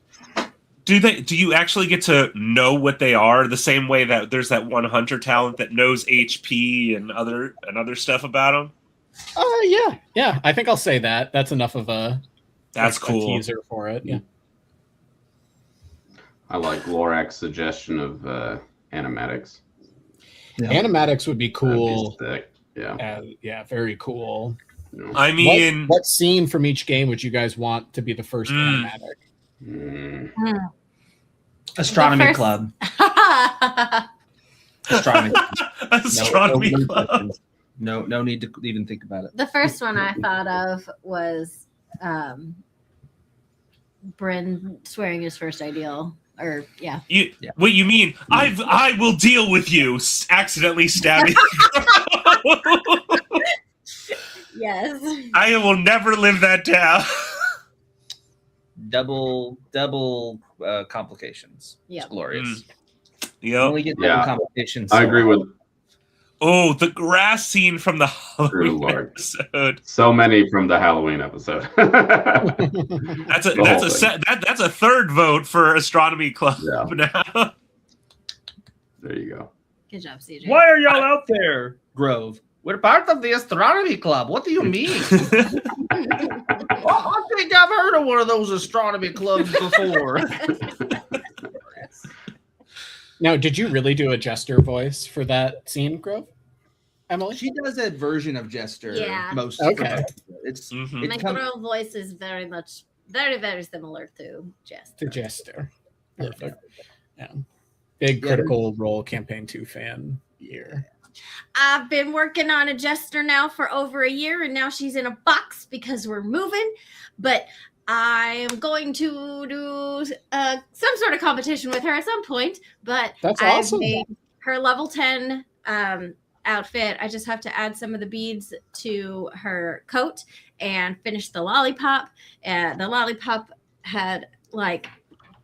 Do you actually get to know what they are the same way that there's that one hunter talent that knows HP and other stuff about them? Yeah. I think I'll say that. That's enough of a cool teaser for it. Yeah. I like Lorak's suggestion of animatics. Yeah. Animatics would be cool. Yeah, very cool. I mean, what scene from each game would you guys want to be the first animatic? Astronomy Club. Astronomy Club. No need to even think about it. The first one I thought of was Bryn swearing his first ideal. Or what you mean? I will deal with you. Accidentally stabbing. Yes. I will never live that down. Double complications. Yeah. It's glorious. Yeah. Only get double complications. I agree with. Oh, the grass scene from the Halloween episode. So many from the Halloween episode. That's a third vote for Astronomy Club now. There you go. Good job, CJ. Why are y'all out there, Grove? We're part of the Astronomy Club. What do you mean? I think I've heard of one of those astronomy clubs before. Now, did you really do a Jester voice for that scene, Grove? Emily? She does a version of Jester. Yeah. Most okay. It's my Grove voice is very much very similar to Jester. Perfect. Yeah. Big Critical Role Campaign 2 fan year. I've been working on a Jester now for over a year, and now she's in a box because we're moving. But I am going to do some sort of competition with her at some point. But that's awesome. I've made her level 10 outfit. I just have to add some of the beads to her coat and finish the lollipop. And the lollipop had I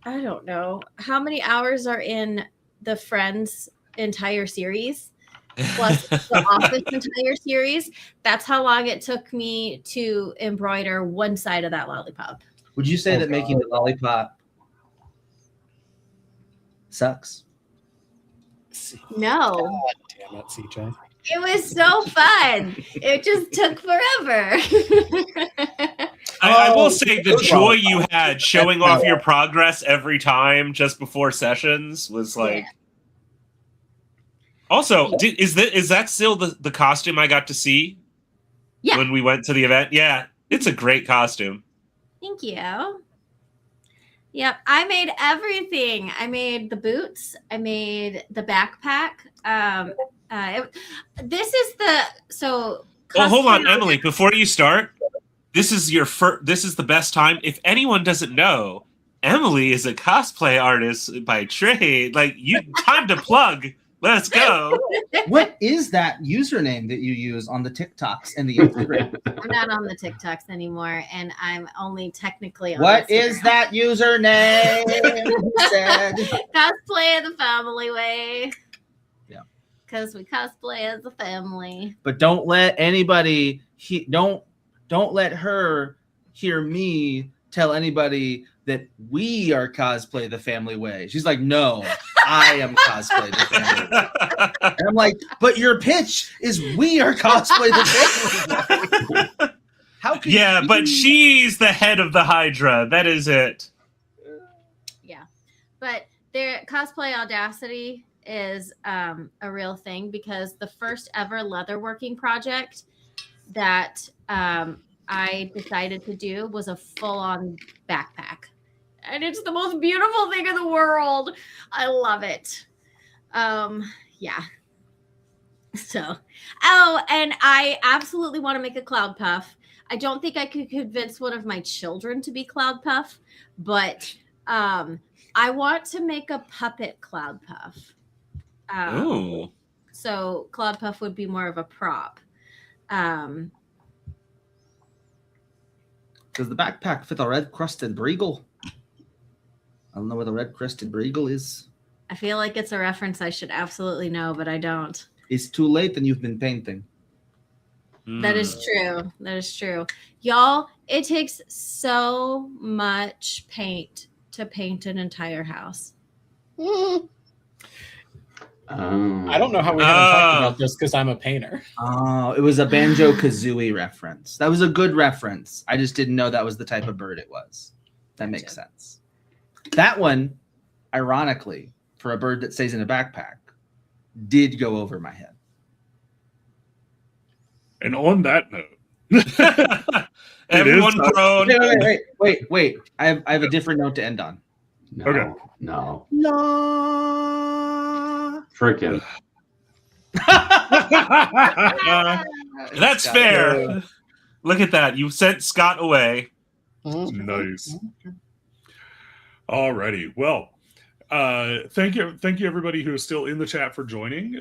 don't know how many hours are in the Friends entire series. Plus the Office entire series. That's how long it took me to embroider one side of that lollipop. Would you say that making the lollipop sucks? No. God damn it, CJ. It was so fun. It just took forever. I will say the joy you had showing off your progress every time just before sessions was like. Yeah. Also, is that still the costume I got to see? Yeah. When we went to the event? Yeah, it's a great costume. Thank you. Yep, I made everything. I made the boots. I made the backpack. This is the so. Well, hold on, Emily. Before you start, this is the best time. If anyone doesn't know, Emily is a cosplay artist by trade. Like time to plug. Let's go. What is that username that you use on the TikToks and the Instagram? I'm not on the TikToks anymore, and I'm only technically on What Instagram. is that username? Cosplay the family way. Yeah. Because we cosplay as a family. But don't let anybody don't let her hear me tell anybody that we are cosplay the family way. She's like, no, I am cosplay the family way. And I'm like, but your pitch is we are cosplay the family way. How can Yeah, but she's the head of the Hydra. That is it. Yeah. But their cosplay audacity is a real thing, because the first ever leatherworking project that I decided to do was a full-on backpack. And it's the most beautiful thing in the world. I love it. Yeah. So, and I absolutely want to make a Cloud Puff. I don't think I could convince one of my children to be Cloud Puff, but I want to make a puppet Cloud Puff. Ooh. So Cloud Puff would be more of a prop. Does the backpack fit a red-crusted Briegel? I don't know what a red-crested Briegel is. I feel like it's a reference I should absolutely know, but I don't. It's too late and you've been painting. That is true. That is true. Y'all, it takes so much paint to paint an entire house. I don't know how we haven't talked about this because I'm a painter. Oh, it was a Banjo-Kazooie reference. That was a good reference. I just didn't know that was the type of bird it was. That makes sense. That one, ironically, for a bird that stays in a backpack, did go over my head. And on that note, everyone prone. Wait. I have a different note to end on. No, Okay. No. No. Frickin'. That's fair. Look at that. You sent Scott away. Nice. Alrighty. Well, thank you everybody who is still in the chat for joining.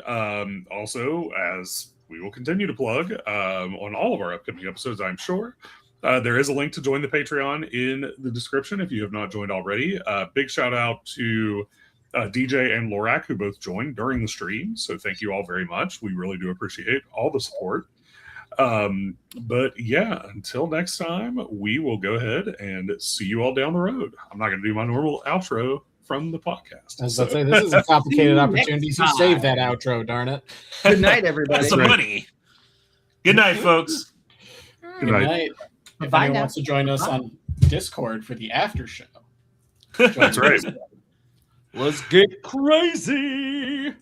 Also, as we will continue to plug on all of our upcoming episodes, I'm sure. There is a link to join the Patreon in the description if you have not joined already. Big shout out to DJ and Lorak, who both joined during the stream. So thank you all very much. We really do appreciate all the support. But yeah, until next time, we will go ahead and see you all down the road. I'm not going to do my normal outro from the podcast. As I say, this is a complicated opportunity. So save that outro, darn it. Good night, everybody. That's some money. Good night, folks. Good night. If anyone wants to join us on Discord for the after show, That's right. Let's get crazy.